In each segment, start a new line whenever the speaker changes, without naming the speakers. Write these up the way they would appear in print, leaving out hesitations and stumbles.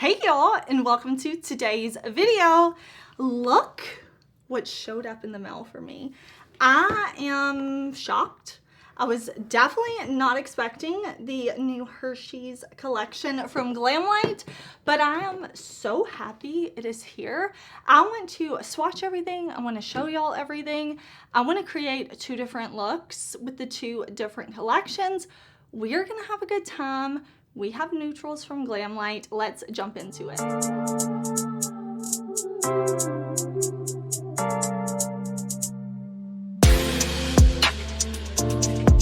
Hey y'all, and welcome to today's video. Look what showed up in the mail for me. I am shocked. I was definitely not expecting the new Hershey's collection from Glamlite, but I am so happy it is here. I want to swatch everything. I want to show y'all everything. I want to create two different looks with the two different collections. We're gonna have a good time. We have neutrals from Glamlite. Let's jump into it.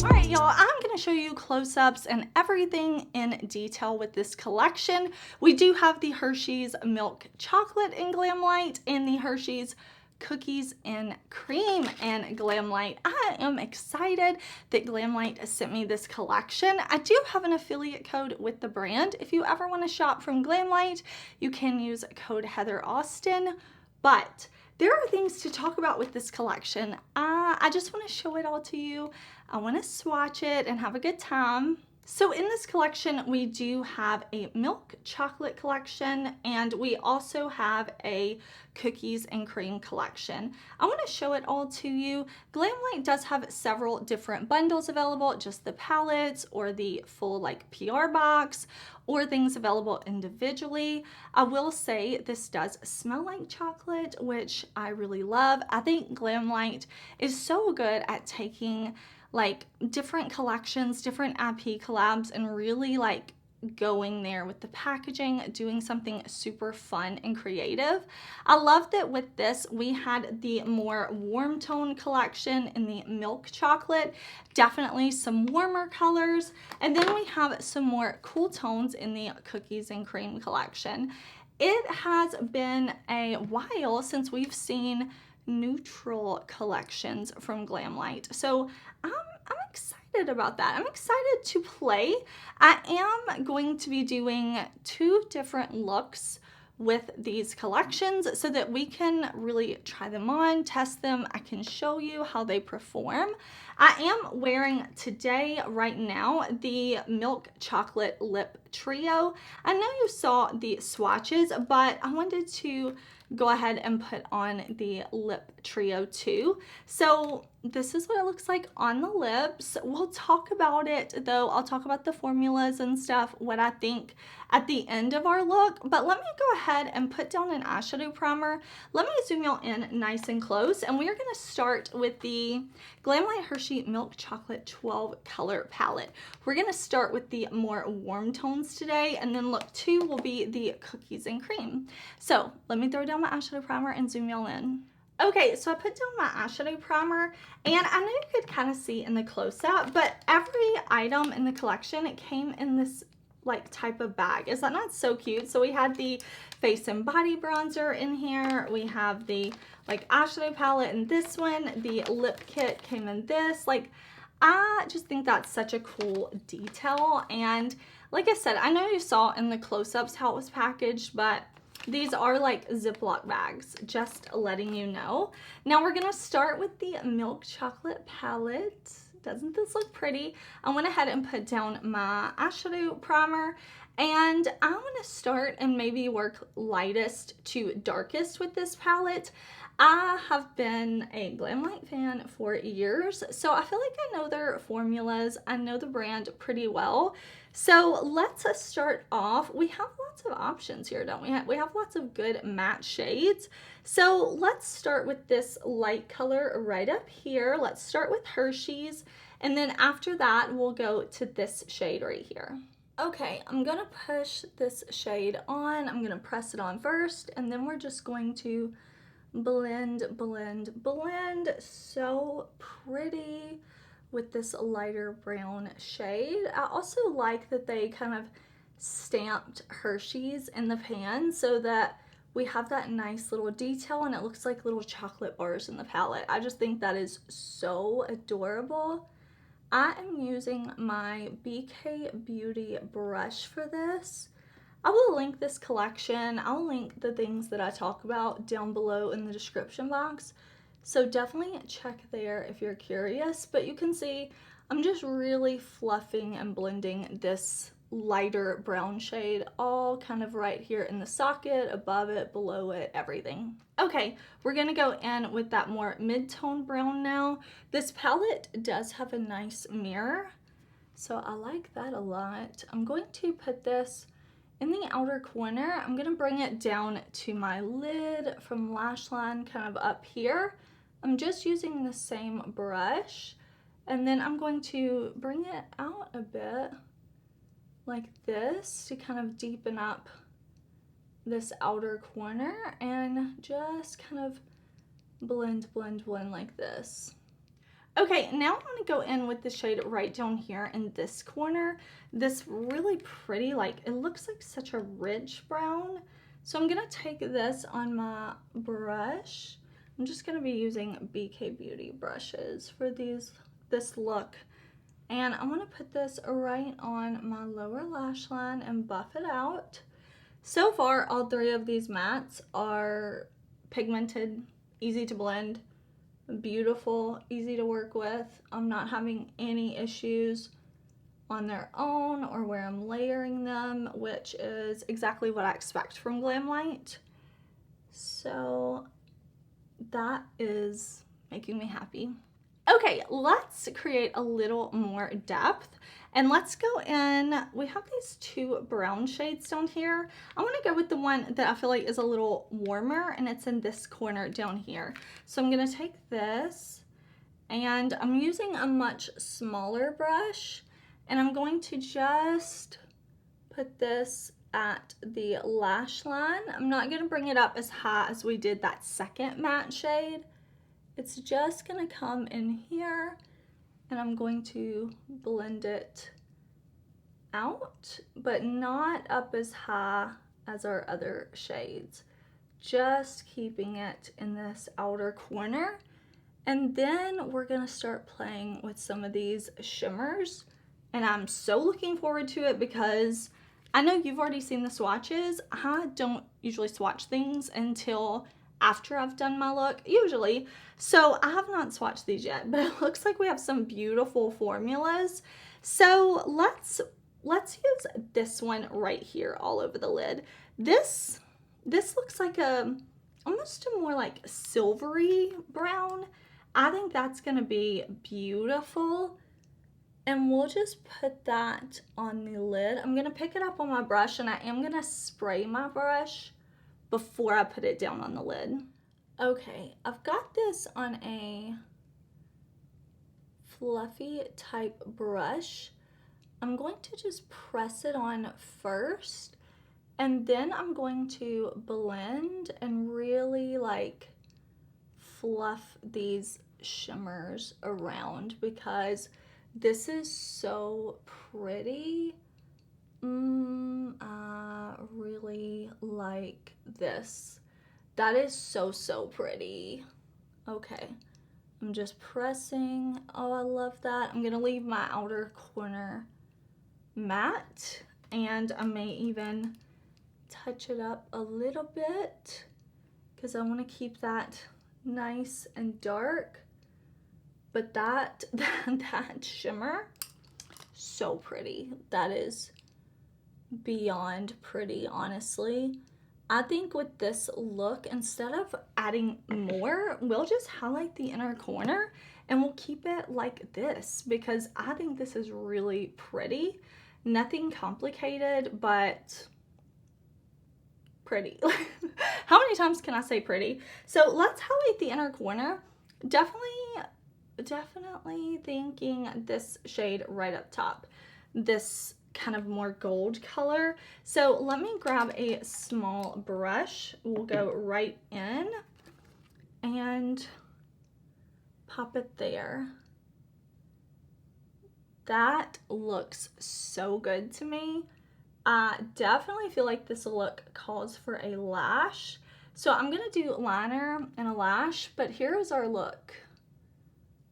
All right, y'all, I'm gonna show you close-ups and everything in detail with this collection. We do have the Hershey's Milk Chocolate in Glamlite and the Hershey's Cookies and Cream and Glamlite. I am excited that Glamlite sent me this collection. I do have an affiliate code with the brand. If you ever want to shop from Glamlite, you can use code HeatherAustin. But there are things to talk about with this collection. I just want to show it all to you. I want to swatch it and have a good time. So in this collection, we do have a milk chocolate collection, and we also have a cookies and cream collection. I want to show it all to you. Glamlite does have several different bundles available, just the palettes or the full like PR box, or things available individually. I will say this does smell like chocolate, which I really love. I think Glamlite is so good at taking like different collections, different IP collabs, and really like going there with the packaging, doing something super fun and creative. I love that with this, we had the more warm tone collection in the milk chocolate, definitely some warmer colors, and then we have some more cool tones in the cookies and cream collection. It has been a while since we've seen neutral collections from Glamlite, so I'm excited about that. I'm excited to play. I am going to be doing two different looks with these collections so that we can really try them on, test them. I can show you how they perform. I am wearing today, right now, the Milk Chocolate Lip Trio. I know you saw the swatches, but I wanted to go ahead and put on the Lip Trio too. So this is what it looks like on the lips. We'll talk about it though. I'll talk about the formulas and stuff, what I think at the end of our look. But let me go ahead and put down an eyeshadow primer. Let me zoom y'all in nice and close. And we are gonna start with the Glamlite Hershey Milk Chocolate 12 color palette. We're gonna start with the more warm tones today, and then look 2 will be the cookies and cream. So let me throw down my eyeshadow primer and zoom y'all in. Okay, so I put down my eyeshadow primer, and I know you could kind of see in the close-up, but every item in the collection, it came in this like type of bag. Is that not so cute? So we had the face and body bronzer in here. We have the like eyeshadow palette in this one. The lip kit came in this. Like, I just think that's such a cool detail. And like I said, I know you saw in the close-ups how it was packaged, but these are like Ziploc bags, just letting you know. Now we're gonna start with the Milk Chocolate palette. Doesn't this look pretty? I went ahead and put down my eyeshadow primer, and I want to start and maybe work lightest to darkest with this palette. I have been a Glamlite fan for years, so I feel like I know their formulas. I know the brand pretty well. So let's start off. We have lots of options here, don't we? We have lots of good matte shades. So let's start with this light color right up here. Let's start with Hershey's, and then after that, we'll go to this shade right here. Okay, I'm gonna push this shade on. I'm gonna press it on first, and then we're just going to blend, blend, blend. So pretty with this lighter brown shade. I also like that they kind of stamped Hershey's in the pan so that we have that nice little detail, and it looks like little chocolate bars in the palette. I just think that is so adorable. I am using my BK Beauty brush for this. I will link this collection. I'll link the things that I talk about down below in the description box. So definitely check there if you're curious. But you can see I'm just really fluffing and blending this lighter brown shade, all kind of right here in the socket, above it, below it, everything. Okay, we're gonna go in with that more mid-tone brown now. This palette does have a nice mirror, so I like that a lot. I'm going to put this in the outer corner. I'm gonna bring it down to my lid from lash line, kind of up here. I'm just using the same brush, and then I'm going to bring it out a bit like this to kind of deepen up this outer corner and just kind of blend like this. Okay, now I'm gonna go in with the shade right down here in this corner. This really pretty, like, it looks like such a rich brown. So I'm gonna take this on my brush. I'm just gonna be using BK Beauty brushes for this look. And I'm gonna put this right on my lower lash line and buff it out. So far, all three of these mattes are pigmented, easy to blend, beautiful, easy to work with. I'm not having any issues on their own or where I'm layering them, which is exactly what I expect from Glamlite. So that is making me happy. Okay, let's create a little more depth, and let's go in. We have these two brown shades down here. I want to go with the one that I feel like is a little warmer, and it's in this corner down here. So I'm going to take this, and I'm using a much smaller brush, and I'm going to just put this at the lash line. I'm not going to bring it up as high as we did that second matte shade. It's just gonna come in here, and I'm going to blend it out, but not up as high as our other shades. Just keeping it in this outer corner. And then we're gonna start playing with some of these shimmers. And I'm so looking forward to it because I know you've already seen the swatches. I don't usually swatch things until after I've done my look, usually. So I have not swatched these yet, but it looks like we have some beautiful formulas. So let's use this one right here all over the lid. This looks like almost a more like silvery brown. I think that's gonna be beautiful. And we'll just put that on the lid. I'm gonna pick it up on my brush, and I am gonna spray my brush before I put it down on the lid. Okay, I've got this on a fluffy type brush. I'm going to just press it on first, and then I'm going to blend and really like fluff these shimmers around because this is so pretty. I really like this. That is so pretty. Okay, I'm just pressing. Oh, I love that. I'm gonna leave my outer corner matte, and I may even touch it up a little bit because I want to keep that nice and dark. But that shimmer, so pretty. That is beyond pretty, honestly. I think with this look, instead of adding more, we'll just highlight the inner corner and we'll keep it like this because I think this is really pretty. Nothing complicated, but pretty. How many times can I say pretty? So let's highlight the inner corner. Definitely thinking this shade right up top. This kind of more gold color. So let me grab a small brush. We'll go right in and pop it there. That looks so good to me. I definitely feel like this look calls for a lash. So I'm gonna do liner and a lash, but here is our look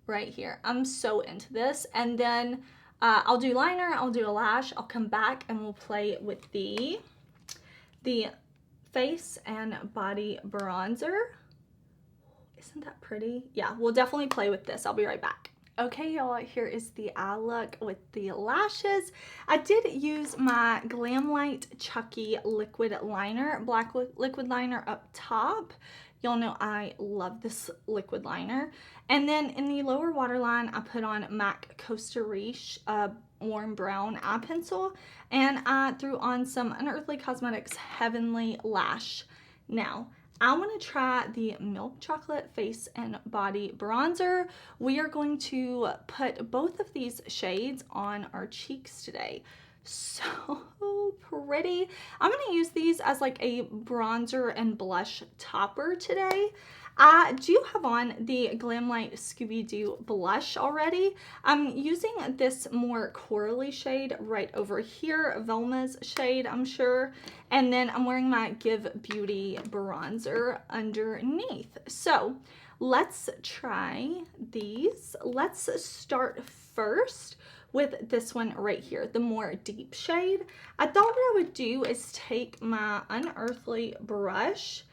right here. I'm so into this. And then I'll do liner, I'll do a lash, I'll come back and we'll play with the face and body bronzer. Isn't that pretty? Yeah, we'll definitely play with this. I'll be right back. Okay, y'all, here is the eye look with the lashes. I did use my Glamlite Chucky liquid liner, black liquid liner up top. Y'all know I love this liquid liner. And then in the lower waterline, I put on MAC Costa Riche warm brown eye pencil, and I threw on some Unearthly Cosmetics Heavenly Lash. Now, I want to try the Milk Chocolate Face and Body Bronzer. We are going to put both of these shades on our cheeks today. So pretty. I'm going to use these as like a bronzer and blush topper today. I do have on the Glamlite Scooby-Doo blush already. I'm using this more corally shade right over here, Velma's shade, I'm sure. And then I'm wearing my Give Beauty bronzer underneath. So let's try these. Let's start first with this one right here, the more deep shade. I thought what I would do is take my Unearthly brush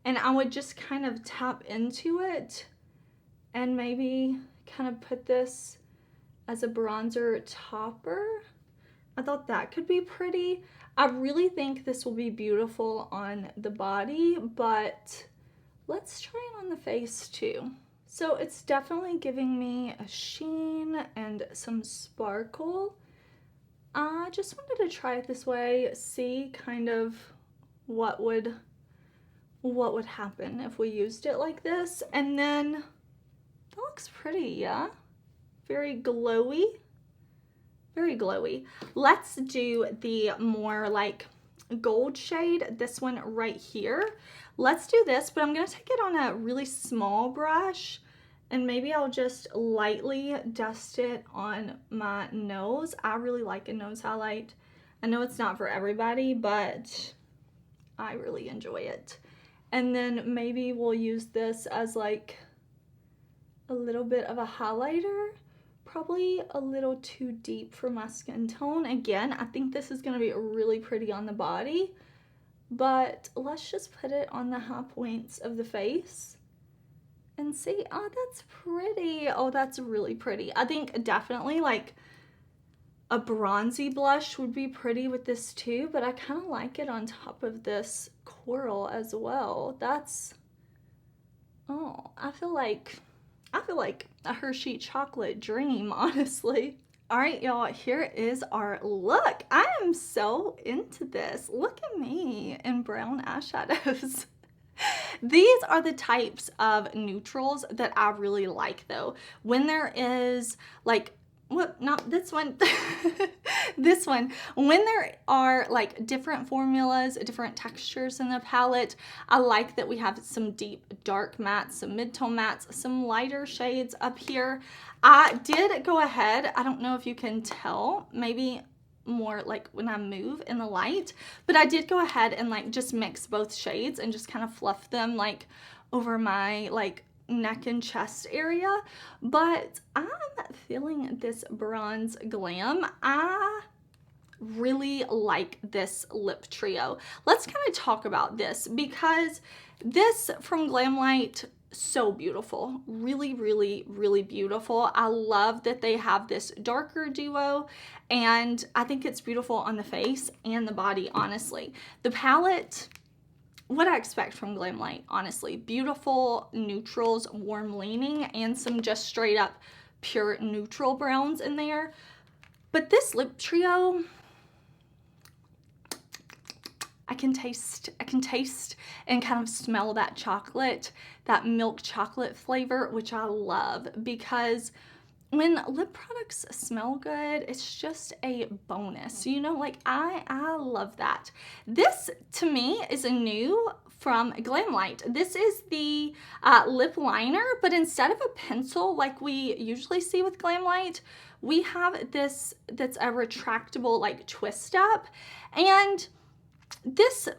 and I would just kind of tap into it and maybe kind of put this as a bronzer topper. I thought that could be pretty. I really think this will be beautiful on the body, but let's try it on the face too. So it's definitely giving me a sheen and some sparkle. I just wanted to try it this way, see kind of what would happen if we used it like this. And then that looks pretty, yeah? Very glowy. Very glowy. Let's do the more like gold shade, this one right here. Let's do this, but I'm gonna take it on a really small brush and maybe I'll just lightly dust it on my nose. I really like a nose highlight. I know it's not for everybody, but I really enjoy it. And then maybe we'll use this as like a little bit of a highlighter. Probably a little too deep for my skin tone. Again, I think this is gonna be really pretty on the body, but let's just put it on the high points of the face and see. Oh, that's pretty. Oh, that's really pretty. I think definitely like a bronzy blush would be pretty with this too, but I kind of like it on top of this coral as well. That's, oh, I feel like a Hershey chocolate dream, honestly. All right, y'all, here is our look. I am so into this. Look at me in brown eyeshadows. These are the types of neutrals that I really like though. When there is like, what, not this one, this one. When there are like different formulas, different textures in the palette, I like that we have some deep dark mattes, some mid-tone mattes, some lighter shades up here. I did go ahead, I don't know if you can tell, maybe more like when I move in the light, but I did go ahead and like just mix both shades and just kind of fluff them like over my like neck and chest area. But I'm feeling this bronze glam. I really like this lip trio. Let's kind of talk about this because this from Glamlite, so beautiful. Really, really, really beautiful. I love that they have this darker duo and I think it's beautiful on the face and the body, honestly. The palette, what I expect from Glamlite, honestly. Beautiful neutrals, warm leaning, and some just straight up pure neutral browns in there. But this lip trio, I can taste and kind of smell that chocolate, that milk chocolate flavor, which I love because when lip products smell good, it's just a bonus, you know, like I love that. This to me is a new from Glamlite. This is the lip liner, but instead of a pencil like we usually see with Glamlite, we have this that's a retractable like twist up. And this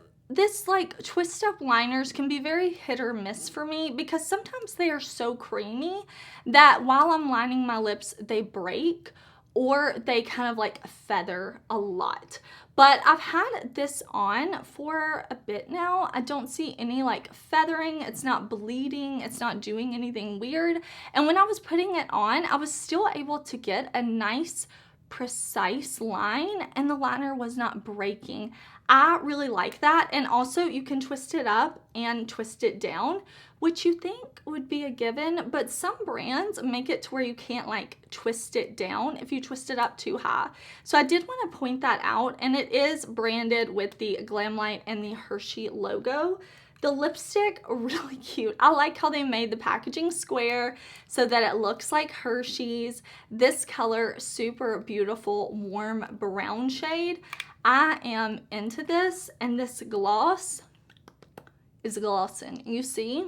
like twist up liners can be very hit or miss for me because sometimes they are so creamy that while I'm lining my lips they break, or they kind of like feather a lot. But I've had this on for a bit now. I don't see any like feathering. It's not bleeding. It's not doing anything weird. And when I was putting it on, I was still able to get a nice precise line, and the liner was not breaking. I really like that. And also you can twist it up and twist it down, which you think would be a given, but some brands make it to where you can't like twist it down if you twist it up too high. So I did want to point that out, and it is branded with the Glamlite and the Hershey logo. The lipstick, really cute. I like how they made the packaging square so that it looks like Hershey's. This color, super beautiful, warm brown shade. I am into this, and this gloss is glossing. You see?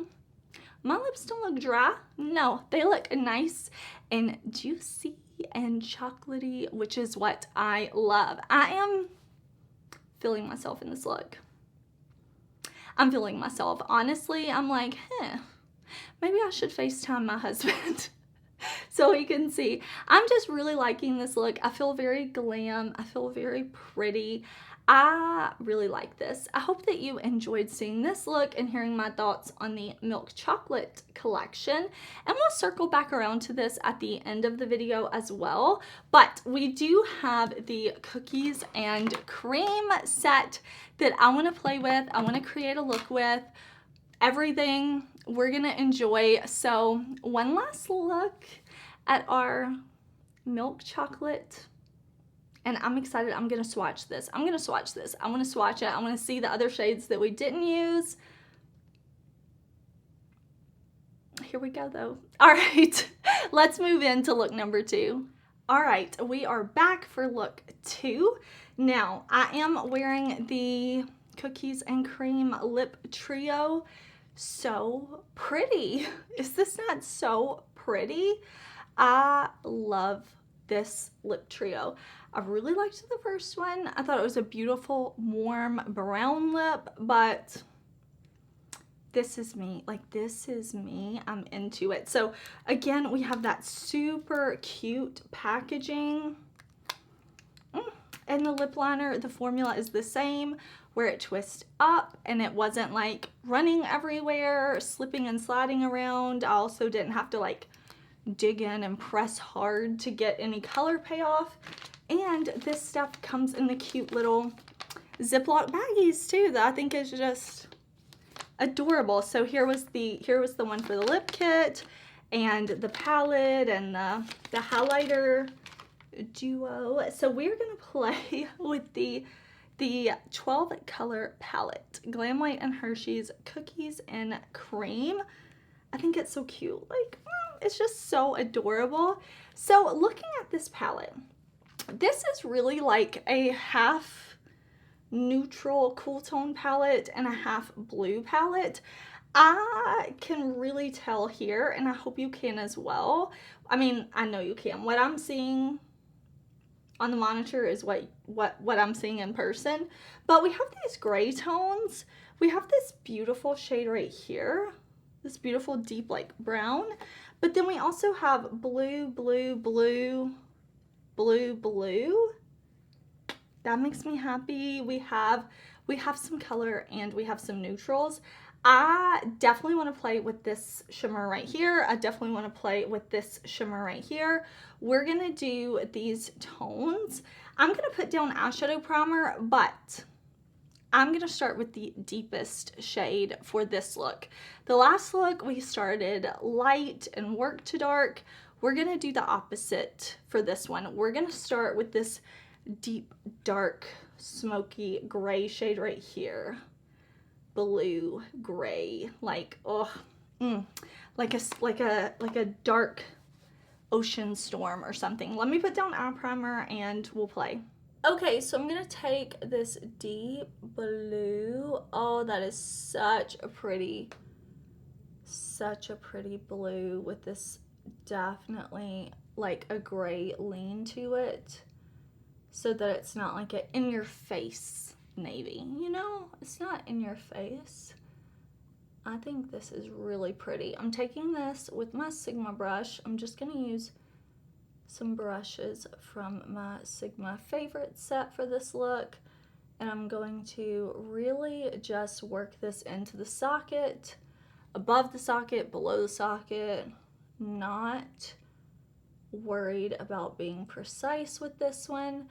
My lips don't look dry. No, they look nice and juicy and chocolatey, which is what I love. I am feeling myself in this look. I'm feeling myself. Honestly, I'm like, maybe I should FaceTime my husband so he can see. I'm just really liking this look. I feel very glam. I feel very pretty. I really like this. I hope that you enjoyed seeing this look and hearing my thoughts on the milk chocolate collection. And we'll circle back around to this at the end of the video as well. But we do have the cookies and cream set that I want to play with. I want to create a look with. Everything we're going to enjoy. So one last look at our milk chocolate. And I'm excited. I'm going to swatch this. I'm going to swatch this. I want to swatch it. I want to see the other shades that we didn't use. Here we go, though. All right. Let's move into look number 2. All right. We are back for look 2. Now, I am wearing the Cookies and Cream Lip Trio. So pretty. Is this not so pretty? I love this lip trio. I really liked the first one. I thought it was a beautiful, warm brown lip, but this is me. Like, this is me. I'm into it. So again, we have that super cute packaging. And the lip liner, the formula is the same, where it twists up and it wasn't like running everywhere, slipping and sliding around. I also didn't have to like dig in and press hard to get any color payoff. And this stuff comes in the cute little Ziploc baggies too, that I think is just adorable. So here was the one for the lip kit and the palette and the highlighter duo. So we're gonna play with the 12 color palette, Glamlite and Hershey's Cookies and Cream. I think it's so cute. Like, it's just so adorable. So looking at this palette, this is really like a half neutral cool tone palette and a half blue palette. I can really tell here, and I hope you can as well. I mean, I know you can. What I'm seeing on the monitor is what I'm seeing in person. But we have these gray tones. We have this beautiful shade right here. This beautiful deep like brown. But then we also have blue, blue, blue, blue, blue. That makes me happy. We have some color and we have some neutrals. I definitely want to play with this shimmer right here. I definitely want to play with this shimmer right here. We're going to do these tones. I'm going to put down eyeshadow primer, but I'm going to start with the deepest shade for this look. The last look we started light and worked to dark. We're going to do the opposite for this one. We're going to start with this deep, dark, smoky gray shade right here. Blue, gray, like, like a dark ocean storm or something. Let me put down eye primer and we'll play. Okay, so I'm gonna take this deep blue. Oh, that is such a pretty blue with this definitely like a gray lean to it, so that it's not like an in-your-face navy, you know? It's not in your face. I think this is really pretty. I'm taking this with my Sigma brush. I'm just gonna use some brushes from my Sigma favorite set for this look, and I'm going to really just work this into the socket, above the socket, below the socket. Not worried about being precise with this one,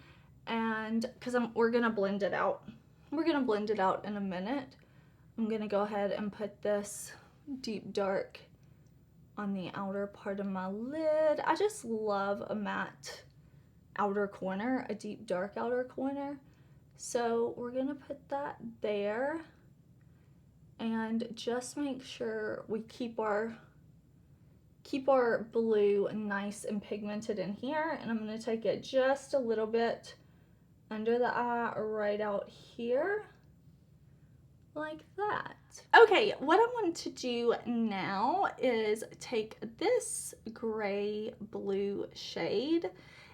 and because we're gonna blend it out. We're gonna blend it out in a minute. I'm gonna go ahead and put this deep dark on the outer part of my lid. I just love a matte outer corner, a deep dark outer corner. So we're gonna put that there and just make sure we keep our blue nice and pigmented in here. And I'm gonna take it just a little bit under the eye right out here, like that. Okay, what I want to do now is take this gray blue shade.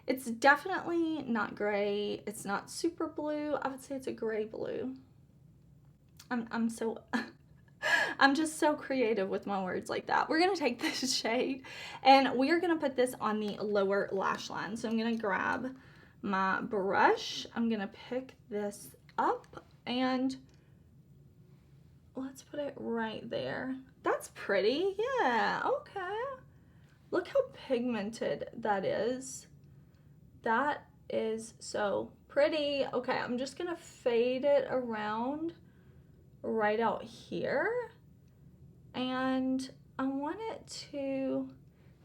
It's definitely not gray, it's not super blue. I would say it's a gray blue. I'm so I'm just so creative with my words like that. We're gonna take this shade and we are gonna put this on the lower lash line. So I'm gonna grab my brush, I'm gonna pick this up and let's put it right there. That's pretty, yeah, okay. Look how pigmented that is. That is so pretty. Okay, I'm just gonna fade it around right out here. And I want it to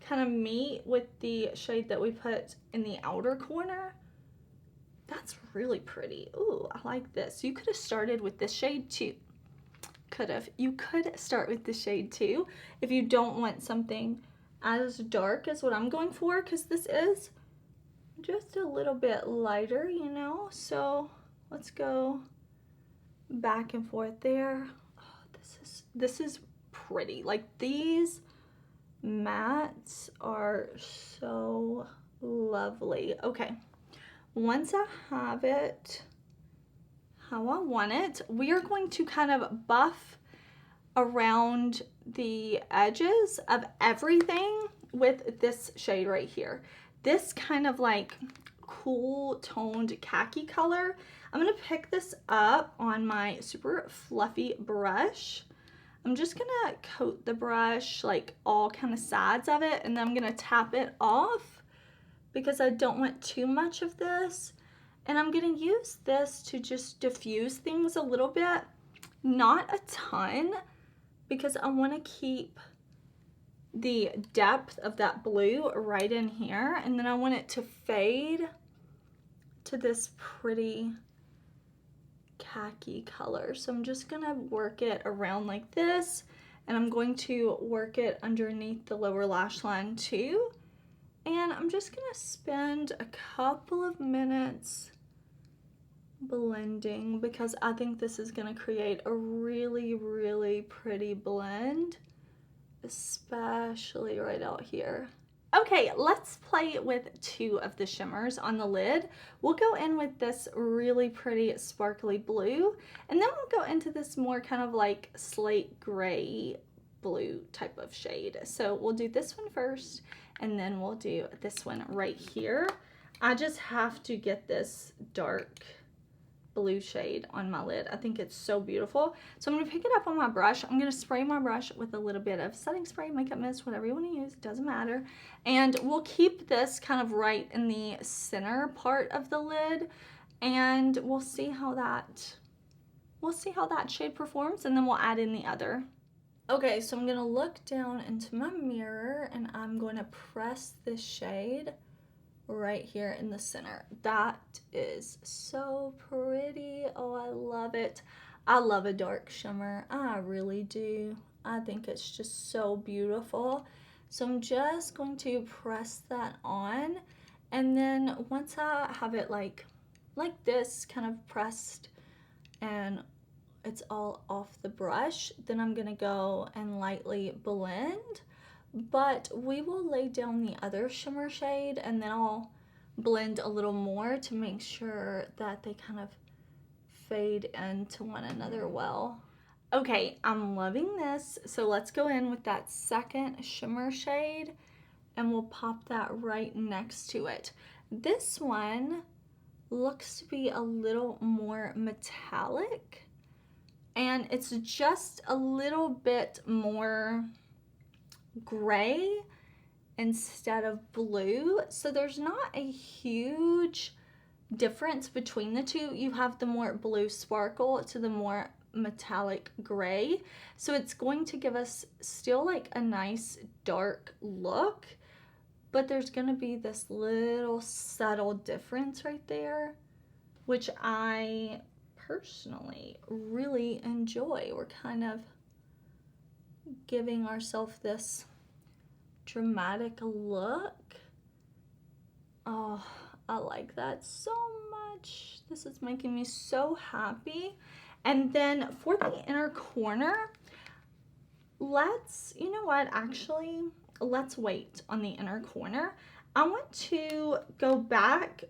kind of meet with the shade that we put in the outer corner. That's really pretty. Ooh, I like this. You could have started with this shade too. You could start with the shade too if you don't want something as dark as what I'm going for, because this is just a little bit lighter, you know. So let's go back and forth there. Oh, this is pretty. Like, these mattes are so lovely. Okay, once I have it how I want it, we are going to kind of buff around the edges of everything with this shade right here. This kind of like cool toned khaki color. I'm gonna pick this up on my super fluffy brush. I'm just gonna coat the brush like all kind of sides of it, and then I'm gonna tap it off because I don't want too much of this. And I'm gonna use this to just diffuse things a little bit, not a ton, because I wanna keep the depth of that blue right in here, and then I want it to fade to this pretty khaki color. So I'm just gonna work it around like this, and I'm going to work it underneath the lower lash line too. And I'm just gonna spend a couple of minutes blending because I think this is gonna create a really, really pretty blend, especially right out here. Okay, let's play with two of the shimmers on the lid. We'll go in with this really pretty sparkly blue, and then we'll go into this more kind of like slate gray blue type of shade. So we'll do this one first, and then we'll do this one right here. I just have to get this dark blue shade on my lid. I think it's so beautiful. So I'm gonna pick it up on my brush. I'm gonna spray my brush with a little bit of setting spray, makeup mist, whatever you want to use, doesn't matter. And we'll keep this kind of right in the center part of the lid, and we'll see how that shade performs, and then we'll add in the other. Okay, so I'm gonna look down into my mirror and I'm going to press this shade right here in the center. That is so pretty. Oh, I love it. I love a dark shimmer. I really do. I think it's just so beautiful. So I'm just going to press that on, and then once I have it like this kind of pressed and it's all off the brush, then I'm gonna go and lightly blend. But we will lay down the other shimmer shade, and then I'll blend a little more to make sure that they kind of fade into one another well. Okay, I'm loving this. So let's go in with that second shimmer shade, and we'll pop that right next to it. This one looks to be a little more metallic, and it's just a little bit more gray instead of blue. So there's not a huge difference between the two. You have the more blue sparkle to the more metallic gray. So it's going to give us still like a nice dark look, but there's going to be this little subtle difference right there, which I personally really enjoy. We're kind of giving ourselves this dramatic look. Oh, I like that so much. This is making me so happy. And then for the inner corner, you know what, actually, let's wait on the inner corner. I want to go back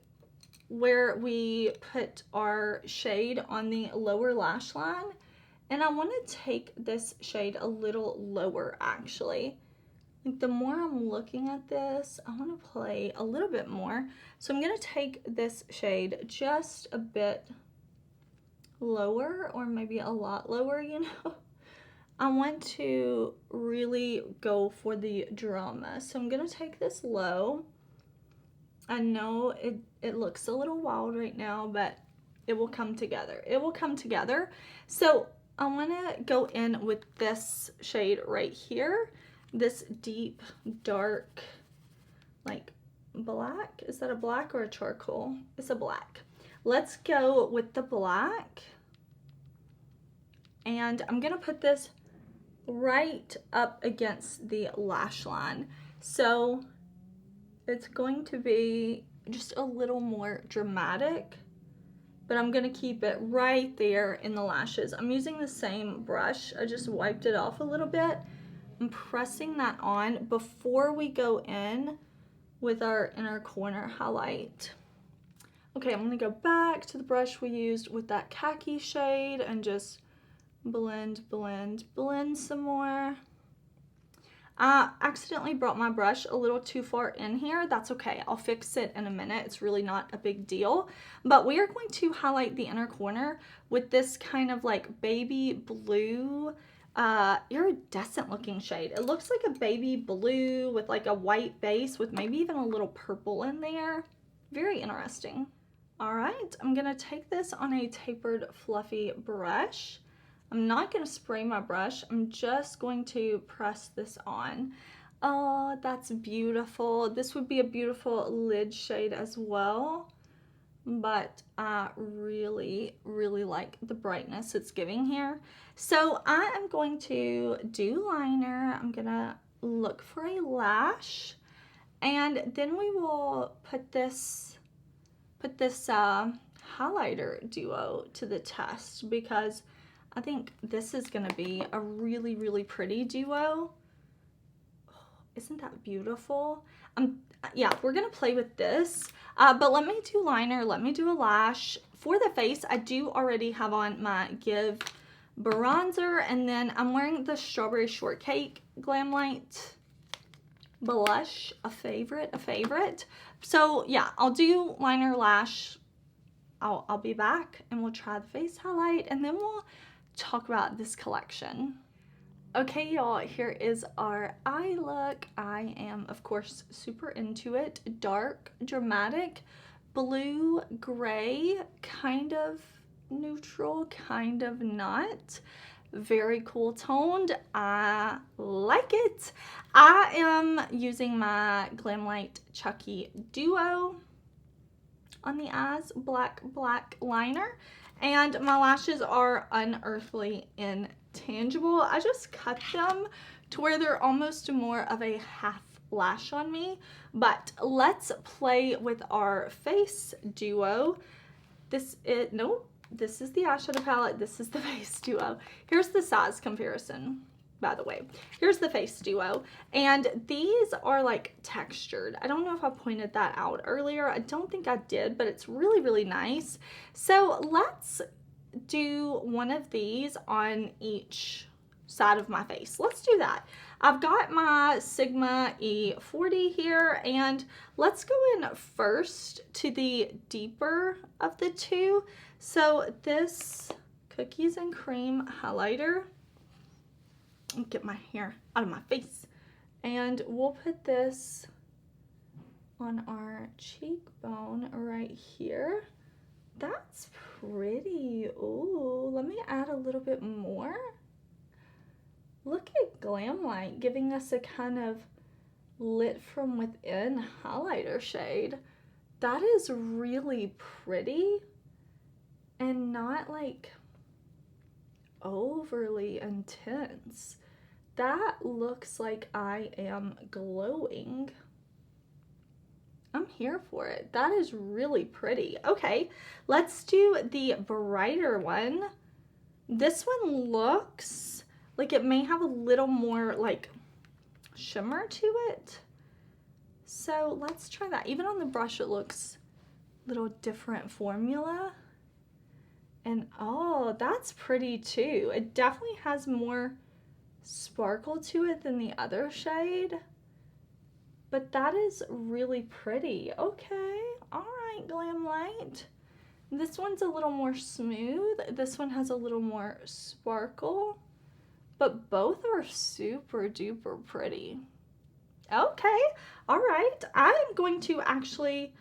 where we put our shade on the lower lash line, and I want to take this shade a little lower actually. Like the more I'm looking at this, I want to play a little bit more. So I'm going to take this shade just a bit lower, or maybe a lot lower, you know. I want to really go for the drama. So I'm going to take this low. I know it looks a little wild right now, but it will come together. It will come together. So I want to go in with this shade right here. This deep, dark, like black. Is that a black or a charcoal? It's a black. Let's go with the black. And I'm going to put this right up against the lash line. So it's going to be just a little more dramatic, but I'm going to keep it right there in the lashes. I'm using the same brush. I just wiped it off a little bit. I'm pressing that on before we go in with our inner corner highlight. Okay, I'm going to go back to the brush we used with that khaki shade and just blend, blend, blend some more. I accidentally brought my brush a little too far in here. That's okay. I'll fix it in a minute. It's really not a big deal. But we are going to highlight the inner corner with this kind of like baby blue, iridescent looking shade. It looks like a baby blue with like a white base with maybe even a little purple in there. Very interesting. All right, I'm gonna take this on a tapered fluffy brush. I'm not gonna spray my brush. I'm just going to press this on. Oh, that's beautiful. This would be a beautiful lid shade as well, but I really, really like the brightness it's giving here. So I am going to do liner. I'm gonna look for a lash, and then we will put this highlighter duo to the test, because I think this is gonna be a really, really pretty duo. Oh, isn't that beautiful? Yeah, we're gonna play with this, but let me do liner, let me do a lash. For the face, I do already have on my Give bronzer, and then I'm wearing the Strawberry Shortcake Glamlite blush, a favorite. So yeah, I'll do liner, lash. I'll be back and we'll try the face highlight, and then we'll talk about this collection. Okay, y'all, here is our eye look. I am, of course, super into it. Dark, dramatic, blue, gray, kind of neutral, kind of not. Very cool toned. I like it. I am using my Glamlite Chucky Duo on the eyes, black liner, and my lashes are unearthly intangible. I just cut them to where they're almost more of a half lash on me. But let's play with our face duo. This is the eyeshadow palette, this is the face duo. Here's the size comparison, by the way. Here's the face duo, and these are like textured. I don't know if I pointed that out earlier. I don't think I did, but it's really, really nice. So let's do one of these on each side of my face. Let's do that. I've got my Sigma E40 here, and let's go in first to the deeper of the two. So this Cookies and Cream highlighter, get my hair out of my face, and we'll put this on our cheekbone right here. That's pretty. Ooh, let me add a little bit more. Look at Glamlite giving us a kind of lit from within highlighter shade. That is really pretty and not like overly intense. That looks like I am glowing. I'm here for it. That is really pretty. Okay, let's do the brighter one. This one looks like it may have a little more like shimmer to it. So let's try that. Even on the brush, it looks a little different formula. And oh, that's pretty too. It definitely has more sparkle to it than the other shade. But that is really pretty. Okay, all right, Glamlite. This one's a little more smooth. This one has a little more sparkle. But both are super duper pretty. Okay, all right. I'm going to actually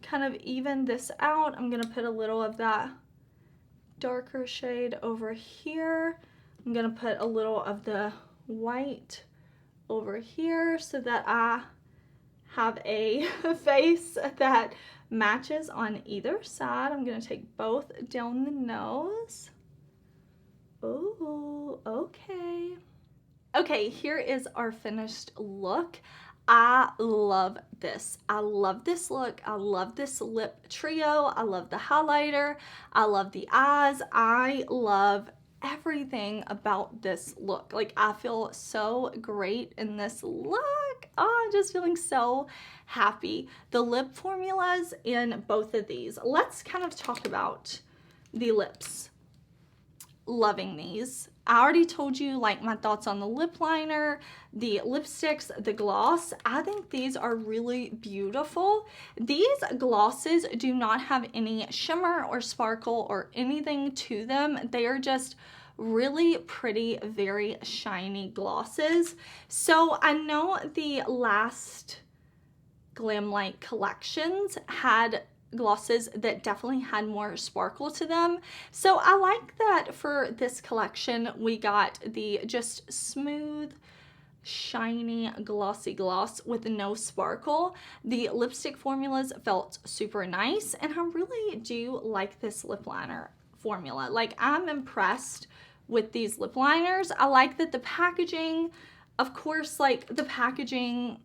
kind of even this out. I'm gonna put a little of that darker shade over here. I'm gonna put a little of the white over here so that I have a face that matches on either side. I'm gonna take both down the nose. Oh, okay. Okay, here is our finished look. I love this. I love this look. I love this lip trio. I love the highlighter. I love the eyes. I love everything about this look. Like, I feel so great in this look. Oh, I'm just feeling so happy. The lip formulas in both of these. Let's kind of talk about the lips. Loving these. I already told you like my thoughts on the lip liner, the lipsticks, the gloss. I think these are really beautiful. These glosses do not have any shimmer or sparkle or anything to them. They are just really pretty, very shiny glosses. So I know the last Glamlite collections had glosses that definitely had more sparkle to them. So I like that for this collection we got the just smooth, shiny, glossy gloss with no sparkle. The lipstick formulas felt super nice, and I really do like this lip liner formula. Like, I'm impressed with these lip liners. I like that the packaging, of course, like the packaging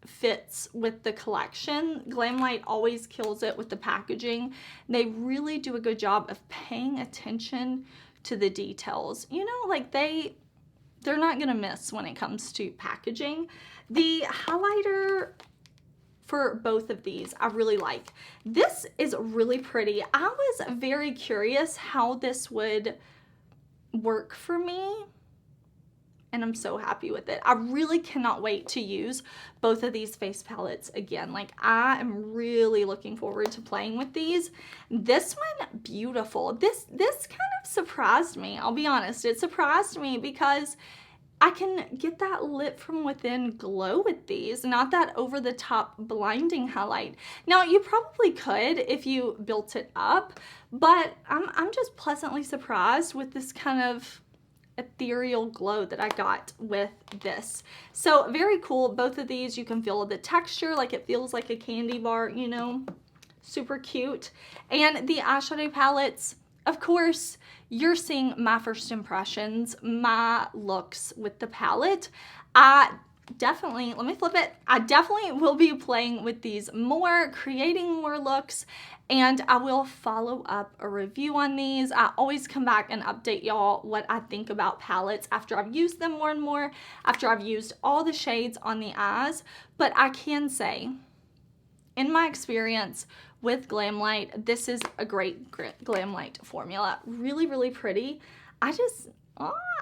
fits with the collection. Glamlite always kills it with the packaging. They really do a good job of paying attention to the details. You know, like they're not gonna miss when it comes to packaging. The highlighter for both of these I really like. This is really pretty. I was very curious how this would work for me, and I'm so happy with it. I really cannot wait to use both of these face palettes again. Like, I am really looking forward to playing with these. This one, beautiful. This kind of surprised me. I'll be honest, it surprised me because I can get that lit from within glow with these, not that over the top blinding highlight. Now, you probably could if you built it up, but I'm just pleasantly surprised with this kind of ethereal glow that I got with this. So very cool. Both of these, you can feel the texture, like it feels like a candy bar, you know, super cute. And the eyeshadow palettes, of course, you're seeing my first impressions, my looks with the palette. I definitely, let me flip it. I definitely will be playing with these more, creating more looks, and I will follow up a review on these. I always come back and update y'all what I think about palettes after I've used them more and more, after I've used all the shades on the eyes. But I can say, in my experience with Glamlite, this is a great Glamlite formula. Really, really pretty. I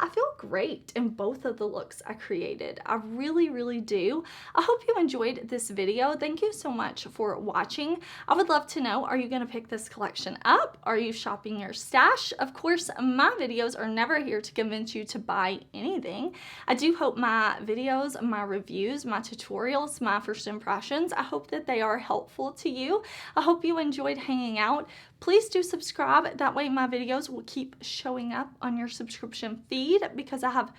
I feel great in both of the looks I created. I really, really do. I hope you enjoyed this video. Thank you so much for watching. I would love to know, are you going to pick this collection up? Are you shopping your stash? Of course, my videos are never here to convince you to buy anything. I do hope my videos, my reviews, my tutorials, my first impressions, I hope that they are helpful to you. I hope you enjoyed hanging out. Please do subscribe. That way my videos will keep showing up on your subscription feed, because I have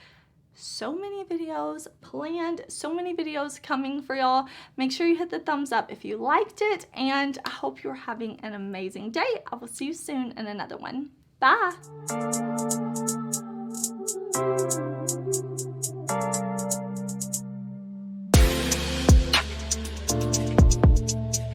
so many videos planned, so many videos coming for y'all. Make sure you hit the thumbs up if you liked it, and I hope you're having an amazing day. I will see you soon in another one. Bye.